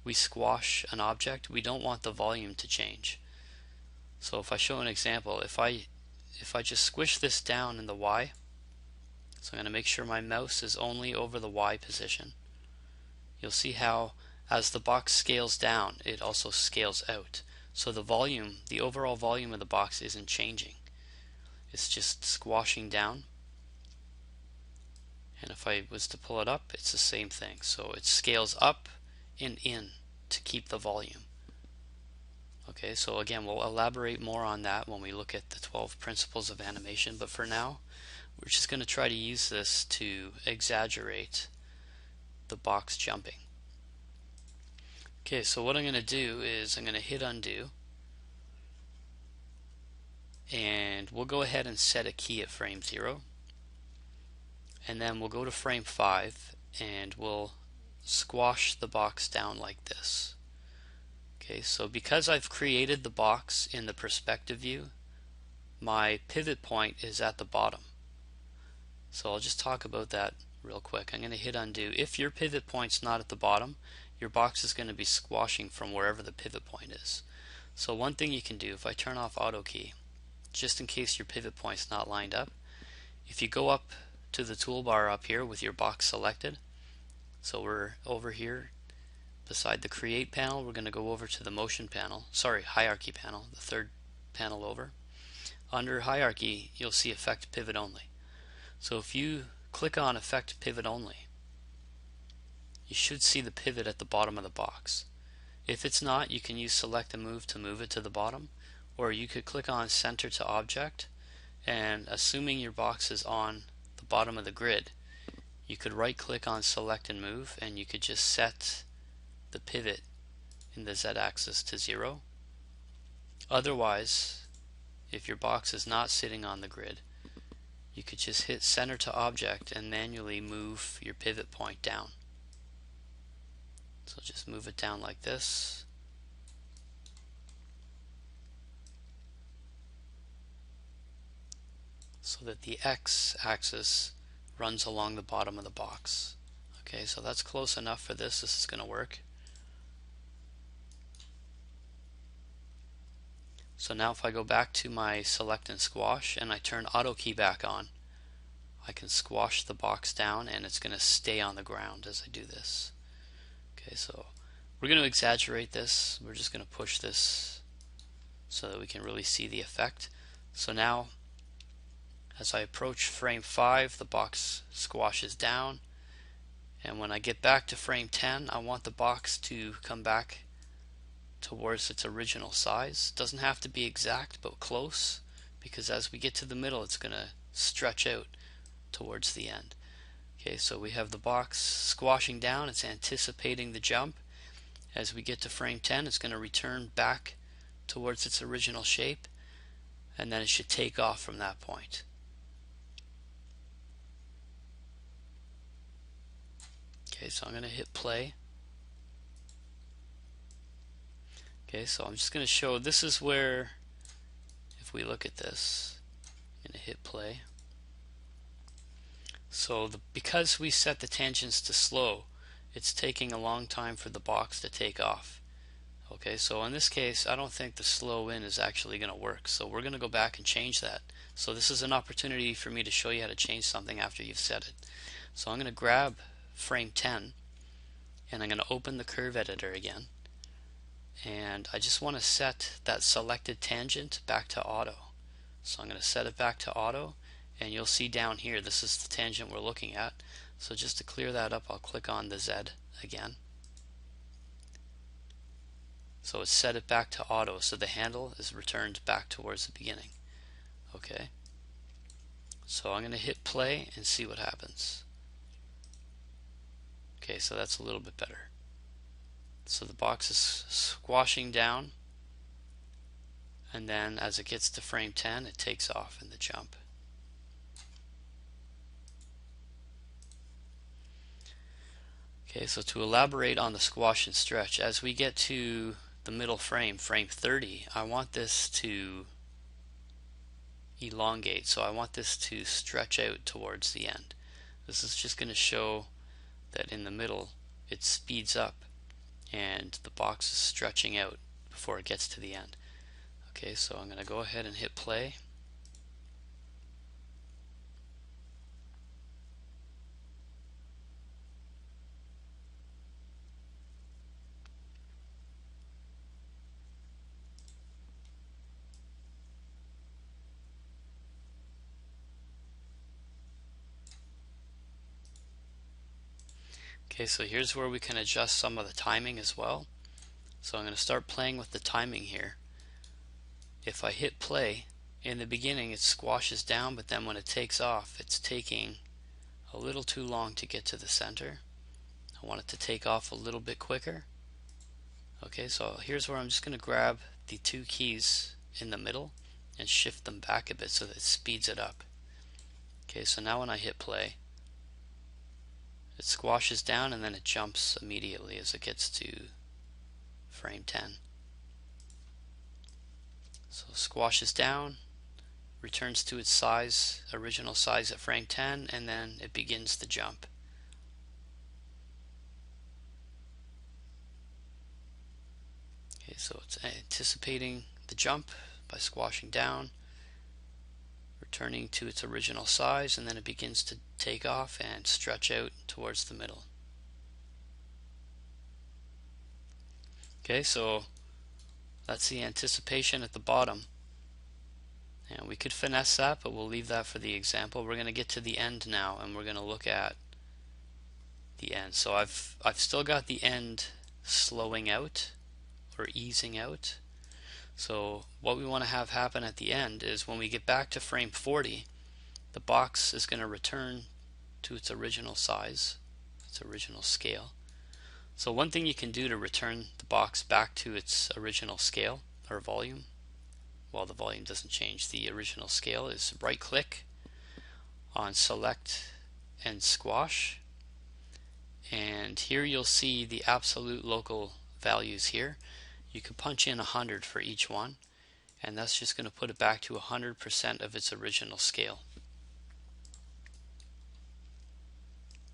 we squash an object, we don't want the volume to change. So if I show an example, if I just squish this down in the Y, so I'm going to make sure my mouse is only over the Y position, you'll see how as the box scales down, it also scales out. So the volume, the overall volume of the box isn't changing. It's just squashing down. And if I was to pull it up, it's the same thing. So it scales up and in to keep the volume. Okay, so again, we'll elaborate more on that when we look at the 12 principles of animation, but for now, we're just going to try to use this to exaggerate the box jumping. Okay, so what I'm going to do is I'm going to hit undo, and we'll go ahead and set a key at frame 0, and then we'll go to frame 5 and we'll squash the box down like this. Okay, so because I've created the box in the perspective view, my pivot point is at the bottom. So I'll just talk about that real quick. I'm going to hit undo. If your pivot point's not at the bottom, your box is going to be squashing from wherever the pivot point is. So one thing you can do, if I turn off auto key, just in case your pivot point's not lined up, if you go up to the toolbar up here with your box selected, so we're over here beside the create panel, we're going to go over to the motion panel, sorry, hierarchy panel, the third panel over. Under hierarchy, you'll see effect pivot only. So if you click on effect pivot only, you should see the pivot at the bottom of the box. If it's not, you can use select and move to move it to the bottom, or you could click on center to object, and assuming your box is on the bottom of the grid, you could right click on select and move, and you could just set the pivot in the z-axis to 0. Otherwise, if your box is not sitting on the grid, you could just hit center to object and manually move your pivot point down. So just move it down like this. So that the x-axis runs along the bottom of the box. Okay, so that's close enough for this. This is going to work. So now if I go back to my select and squash and I turn auto key back on, I can squash the box down and it's going to stay on the ground as I do this. Okay, so we're going to exaggerate this. We're just going to push this so that we can really see the effect. So now as I approach frame 5, the box squashes down, and when I get back to frame 10, I want the box to come back towards its original size. Doesn't have to be exact, but close, because as we get to the middle, it's going to stretch out towards the end. Okay, so we have the box squashing down. It's anticipating the jump. As we get to frame 10, it's going to return back towards its original shape, and then it should take off from that point. Okay, so I'm going to hit play. Okay, so I'm just going to show, this is where, if we look at this, I'm going to hit play. So because we set the tangents to slow, it's taking a long time for the box to take off. Okay, so in this case, I don't think the slow in is actually going to work. So we're going to go back and change that. So this is an opportunity for me to show you how to change something after you've set it. So I'm going to grab frame 10 and I'm going to open the curve editor again. And I just want to set that selected tangent back to auto. So I'm going to set it back to auto, and you'll see down here this is the tangent we're looking at. So just to clear that up, I'll click on the Z again. So it's set it back to auto, so the handle is returned back towards the beginning. Okay, so I'm going to hit play and see what happens. Okay, so that's a little bit better. So the box is squashing down, and then as it gets to frame 10, it takes off in the jump. Okay, so to elaborate on the squash and stretch, as we get to the middle frame, frame 30, I want this to elongate, so I want this to stretch out towards the end. This is just going to show that in the middle it speeds up and the box is stretching out before it gets to the end. Okay, so I'm going to go ahead and hit play. Okay, so here's where we can adjust some of the timing as well. So I'm going to start playing with the timing here. If I hit play, in the beginning it squashes down, but then when it takes off, it's taking a little too long to get to the center. I want it to take off a little bit quicker. Okay, so here's where I'm just going to grab the two keys in the middle and shift them back a bit so that it speeds it up. Okay, so now when I hit play, It squashes down and then it jumps immediately as it gets to frame 10. So squashes down, returns to its size, original size at frame 10, and then it begins the jump. Okay, so it's anticipating the jump by squashing down, returning to its original size, and then it begins to take off and stretch out towards the middle. Okay, so that's the anticipation at the bottom. And we could finesse that, but we'll leave that for the example. We're going to get to the end now, and we're going to look at the end. So I've still got the end slowing out or easing out. So what we want to have happen at the end is when we get back to frame 40, the box is going to return to its original size, its original scale. So one thing you can do to return the box back to its original scale or volume, well, the volume doesn't change, the original scale, is right click on select and squash, and here you'll see the absolute local values here. You can punch in 100 for each one, and that's just going to put it back to 100% of its original scale.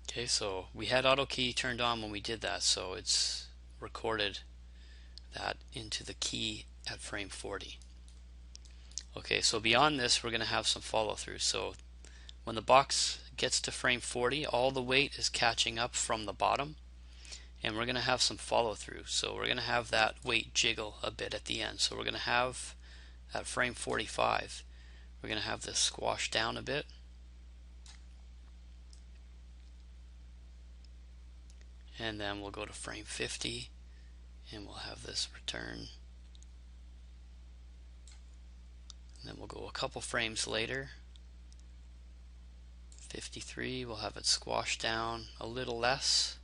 Okay, so we had auto key turned on when we did that, so it's recorded that into the key at frame 40. Okay, so beyond this we're going to have some follow through. So when the box gets to frame 40, all the weight is catching up from the bottom, and we're going to have some follow through. So we're going to have that weight jiggle a bit at the end. So we're going to have at frame 45, we're going to have this squash down a bit, and then we'll go to frame 50 and we'll have this return. And then we'll go a couple frames later, 53, we'll have it squash down a little less,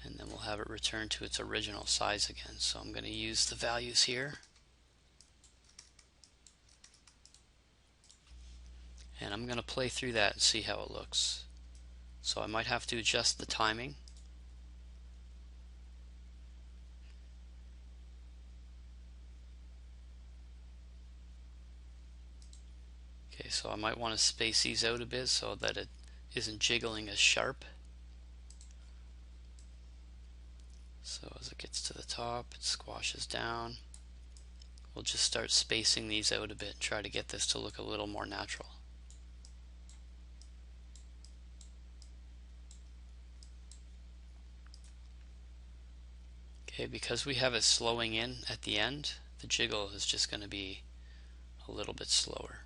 and then we'll have it return to its original size again. So I'm going to use the values here, and I'm going to play through that and see how it looks. So I might have to adjust the timing. Okay, so I might want to space these out a bit so that it isn't jiggling as sharp. So as it gets to the top, it squashes down. We'll just start spacing these out a bit and try to get this to look a little more natural. Okay, because we have it slowing in at the end, the jiggle is just going to be a little bit slower.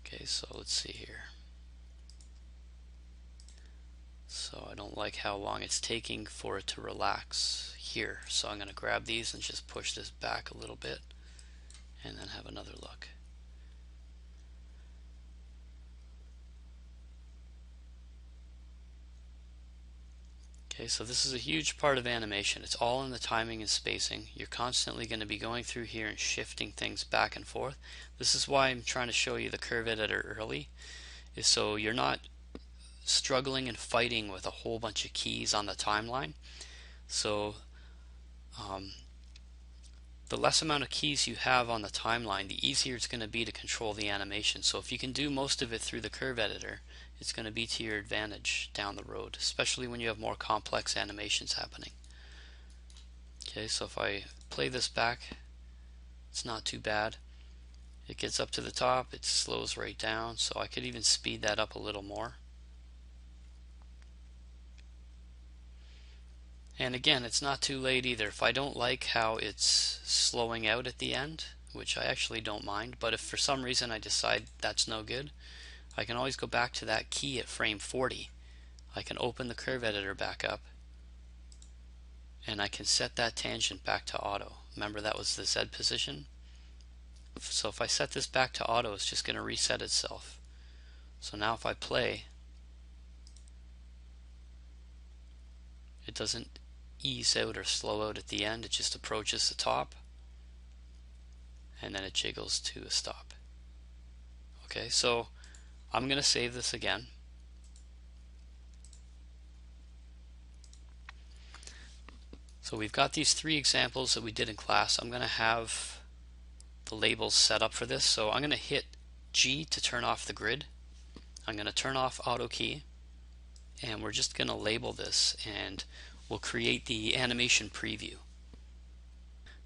Okay, so let's see here. So I don't like how long it's taking for it to relax here. So I'm going to grab these and just push this back a little bit and then have another look. Okay, so this is a huge part of animation. It's all in the timing and spacing. You're constantly going to be going through here and shifting things back and forth. This is why I'm trying to show you the curve editor early, is so you're not struggling and fighting with a whole bunch of keys on the timeline. So the less amount of keys you have on the timeline, the easier it's going to be to control the animation. So if you can do most of it through the curve editor, it's going to be to your advantage down the road, especially when you have more complex animations happening. Okay, so if I play this back, it's not too bad. It gets up to the top, it slows right down, so I could even speed that up a little more. And again, it's not too late either. If I don't like how it's slowing out at the end, which I actually don't mind, but if for some reason I decide that's no good, I can always go back to that key at frame 40. I can open the curve editor back up, and I can set that tangent back to auto. Remember, that was the Z position? So if I set this back to auto, it's just going to reset itself. So now if I play, it doesn't ease out or slow out at the end, it just approaches the top and then it jiggles to a stop. Okay, so I'm going to save this again. So we've got these three examples that we did in class. I'm going to have the labels set up for this. So I'm going to hit G to turn off the grid. I'm going to turn off auto key, and we're just going to label this, and we'll create the animation preview.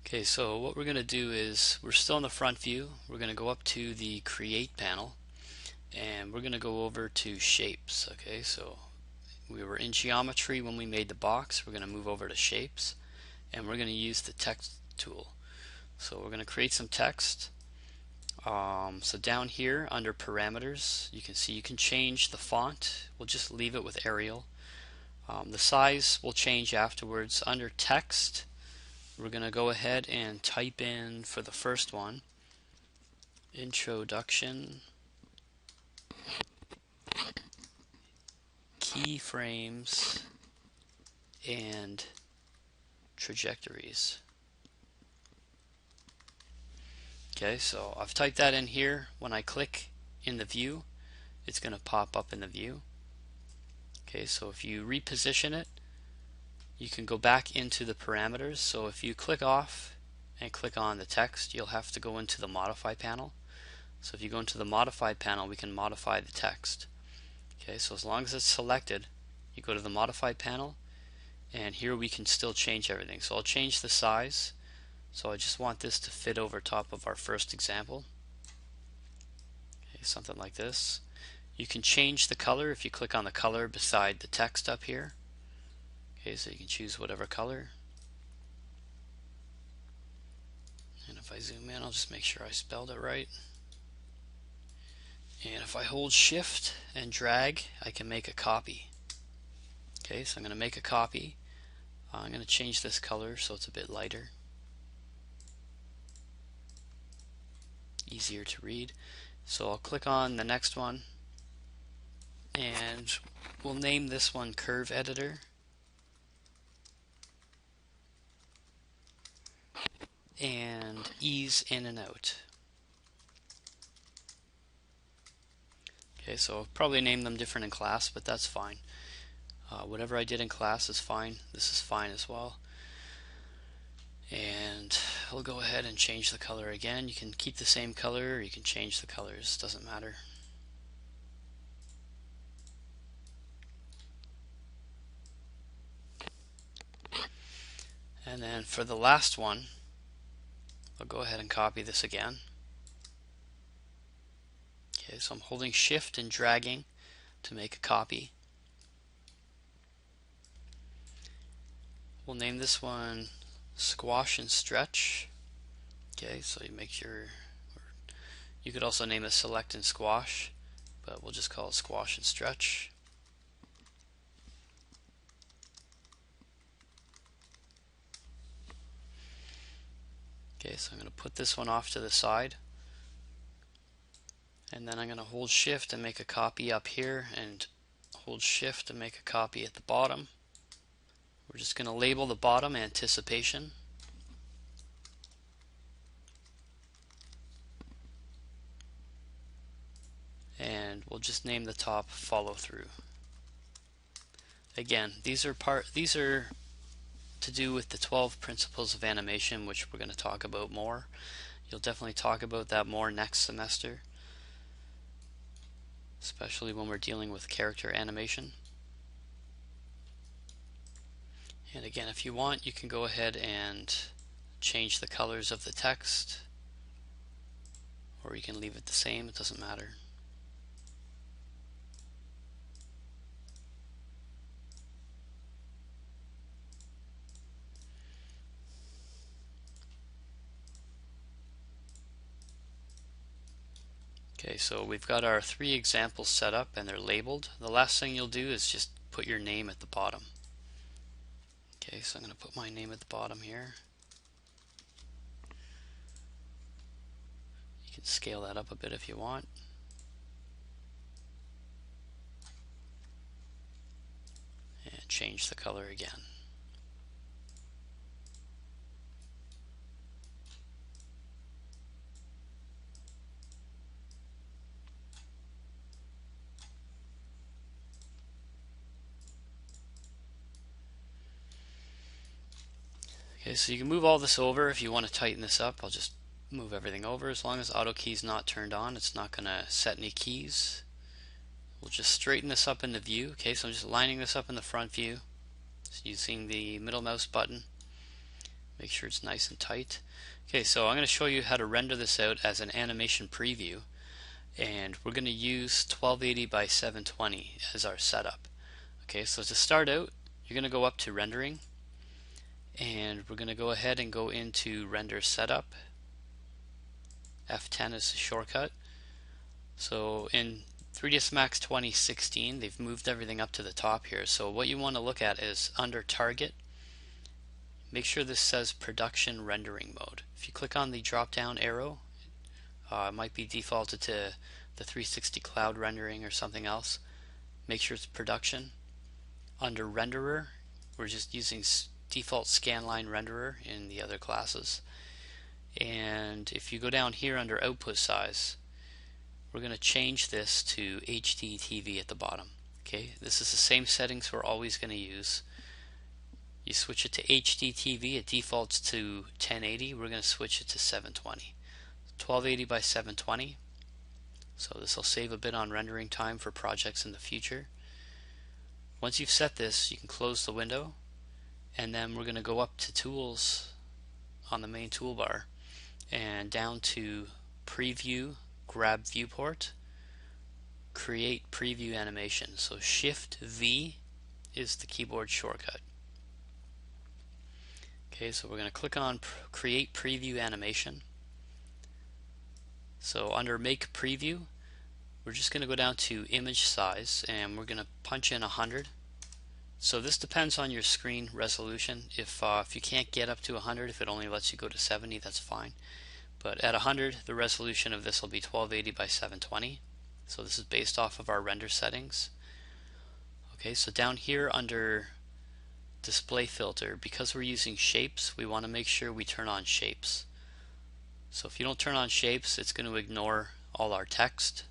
Okay, so what we're going to do is, we're still in the front view. We're going to go up to the create panel, and we're going to go over to shapes. Okay, so we were in geometry when we made the box. We're going to move over to shapes, and we're going to use the text tool. So we're going to create some text. So down here under parameters, you can see you can change the font. We'll just leave it with Arial. The size will change afterwards. Under text, we're going to go ahead and type in, for the first one, introduction, keyframes, and trajectories. Okay, so I've typed that in here. When I click in the view, it's going to pop up in the view. Okay, so if you reposition it, you can go back into the parameters. So if you click off and click on the text, you'll have to go into the modify panel. So if you go into the modify panel, we can modify the text. Okay, so as long as it's selected, you go to the modify panel, and here we can still change everything. So I'll change the size. So I just want this to fit over top of our first example. Okay, something like this. You can change the color if you click on the color beside the text up here. Okay, so you can choose whatever color. And if I zoom in, I'll just make sure I spelled it right. And if I hold shift and drag, I can make a copy. Okay, so I'm going to make a copy. I'm going to change this color so it's a bit lighter. Easier to read. So I'll click on the next one, and we'll name this one Curve Editor. And ease in and out. Okay, so I'll probably name them different in class, but that's fine. Whatever I did in class is fine. This is fine as well. And I'll go ahead and change the color again. You can keep the same color, or you can change the colors, doesn't matter. And then for the last one, I'll go ahead and copy this again. Okay, so I'm holding shift and dragging to make a copy. We'll name this one Squash and Stretch. Okay, so you make your, you could also name it Select and Squash, but we'll just call it Squash and Stretch. Okay, so I'm going to put this one off to the side, and then I'm going to hold shift and make a copy up here, and hold shift and make a copy at the bottom. We're just going to label the bottom Anticipation. And we'll just name the top Follow Through. Again, these are to do with the 12 principles of animation, which we're going to talk about more. You'll definitely talk about that more next semester, especially when we're dealing with character animation. And again, if you want, you can go ahead and change the colors of the text, or you can leave it the same, it doesn't matter. Okay, so we've got our three examples set up and they're labeled. The last thing you'll do is just put your name at the bottom. Okay, so I'm going to put my name at the bottom here. You can scale that up a bit if you want. And change the color again. Okay, so you can move all this over if you want to tighten this up. I'll just move everything over. As long as auto key is not turned on, it's not going to set any keys. We'll just straighten this up in the view. Okay, so I'm just lining this up in the front view. So using the middle mouse button. Make sure it's nice and tight. Okay, so I'm going to show you how to render this out as an animation preview. And we're going to use 1280 by 720 as our setup. Okay, so to start out, you're going to go up to rendering. And we're going to go ahead and go into render setup. F10 is the shortcut. So in 3ds Max 2016 they've moved everything up to the top here. So what you want to look at is under target, make sure this says production rendering mode. If you click on the drop down arrow, it might be defaulted to the 360 cloud rendering or something else. Make sure it's production. Under renderer, we're just using default scanline renderer in the other classes. And if you go down here under output size, we're going to change this to HD TV at the bottom. Okay, this is the same settings we're always going to use. You switch it to HD TV, it defaults to 1080. We're going to switch it to 720. 1280 by 720. So this will save a bit on rendering time for projects in the future. Once you've set this, you can close the window, and then we're going to go up to Tools on the main toolbar and down to Preview, grab Viewport, create preview animation. So Shift V is the keyboard shortcut. Okay, so we're going to click on create preview animation. So under make preview, we're just going to go down to image size and we're going to punch in 100. So this depends on your screen resolution. If you can't get up to 100, if it only lets you go to 70, that's fine. But at 100, the resolution of this will be 1280 by 720. So this is based off of our render settings. Okay, so down here under display filter, because we're using shapes, we want to make sure we turn on shapes. So if you don't turn on shapes, it's going to ignore all our text.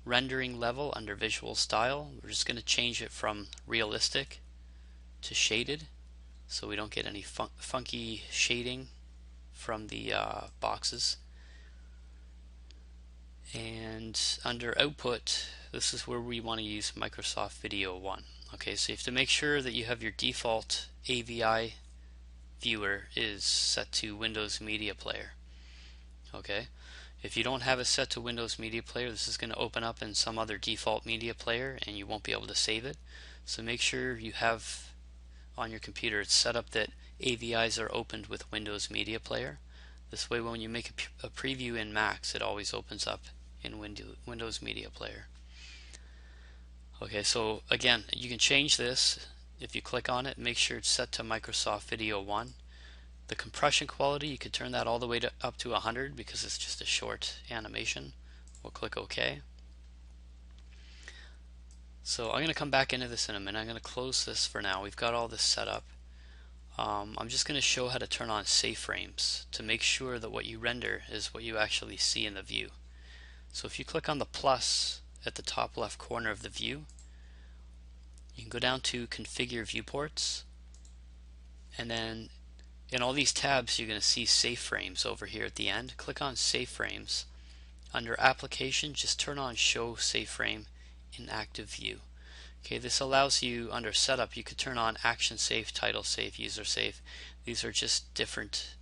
Rendering level under visual style, we're just going to change it from realistic to shaded, so we don't get any funky shading from the boxes. And under output, this is where we want to use Microsoft Video 1. Okay, so you have to make sure that you have your default AVI viewer is set to Windows Media Player. Okay, if you don't have it set to Windows Media Player, this is going to open up in some other default media player and you won't be able to save it. So make sure you have on your computer it's set up that AVIs are opened with Windows Media Player. This way when you make a preview in Max, it always opens up in Windows Media Player. Okay, so again, you can change this. If you click on it, make sure it's set to Microsoft Video 1. The compression quality, you could turn that all the way up to 100 because it's just a short animation. We'll click OK. So I'm going to come back into this in a minute. I'm going to close this for now. We've got all this set up. I'm just going to show how to turn on safe frames to make sure that what you render is what you actually see in the view. So if you click on the plus at the top left corner of the view, you can go down to Configure Viewports, and then in all these tabs you're going to see safe frames over here at the end. Click on safe frames. Under Application, just turn on Show Safe Frame in Active View. Okay, this allows you, under Setup, you could turn on Action Safe, Title Safe, User Safe. These are just different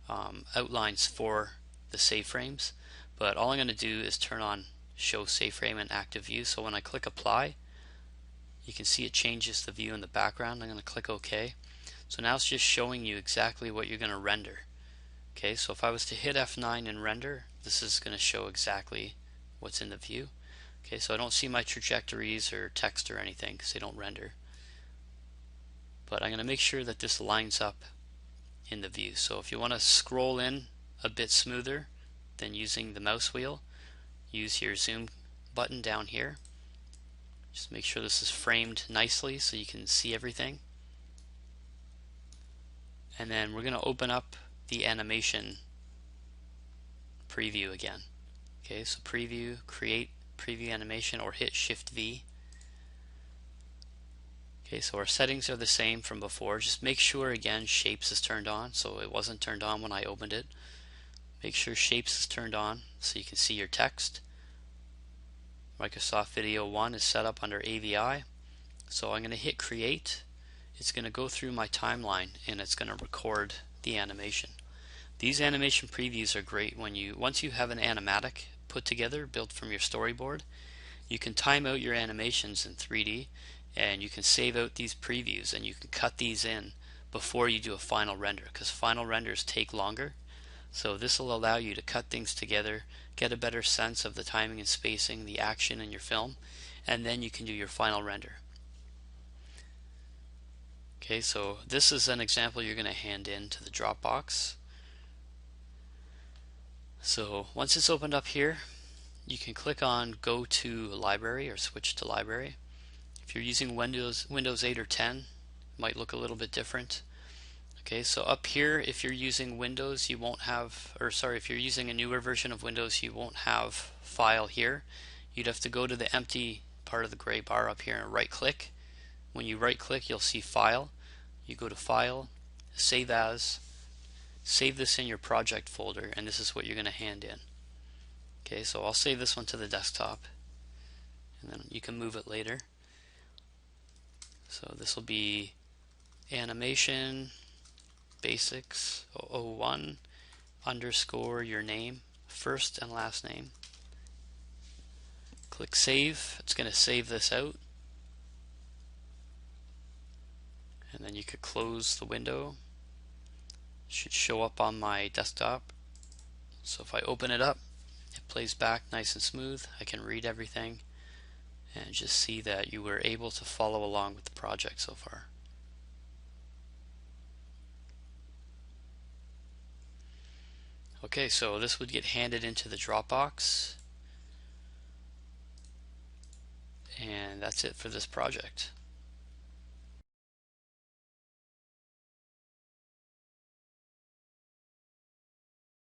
outlines for the safe frames. But all I'm going to do is turn on Show Safe Frame in Active View. So when I click Apply, you can see it changes the view in the background. I'm going to click OK. So now it's just showing you exactly what you're going to render. Okay, so if I was to hit F9 and render, this is going to show exactly what's in the view. Okay, so I don't see my trajectories or text or anything because they don't render. But I'm going to make sure that this lines up in the view. So if you want to scroll in a bit smoother than using the mouse wheel, use your zoom button down here. Just make sure this is framed nicely so you can see everything. And then we're going to open up the animation preview again. Okay, so preview, create preview animation, or hit Shift V. Okay, so our settings are the same from before. Just make sure again Shapes is turned on, so it wasn't turned on when I opened it. Make sure Shapes is turned on so you can see your text. Microsoft Video 1 is set up under AVI. So I'm going to hit Create. It's going to go through my timeline and it's going to record the animation. These animation previews are great when once you have an animatic put together, built from your storyboard, you can time out your animations in 3D and you can save out these previews and you can cut these in before you do a final render, because final renders take longer. So this will allow you to cut things together, get a better sense of the timing and spacing, the action in your film, and then you can do your final render. Okay, so this is an example you're going to hand in to the Dropbox. So once it's opened up here, you can click on Go to Library or Switch to Library. If you're using Windows 8 or 10, it might look a little bit different. Okay, so up here, if you're using Windows, you won't have, or sorry, if you're using a newer version of Windows, you won't have File here. You'd have to go to the empty part of the gray bar up here and right click. When you right click, you'll see File. You go to File, Save As, save this in your project folder, and this is what you're going to hand in. Okay, so I'll save this one to the desktop and then you can move it later. So this will be animation basics 001 underscore your name, first and last name. Click save. It's going to save this out, and then you could close the window. It should show up on my desktop. So if I open it up, it plays back nice and smooth. I can read everything and just see that you were able to follow along with the project so far. Okay, so this would get handed into the Dropbox, and that's it for this project.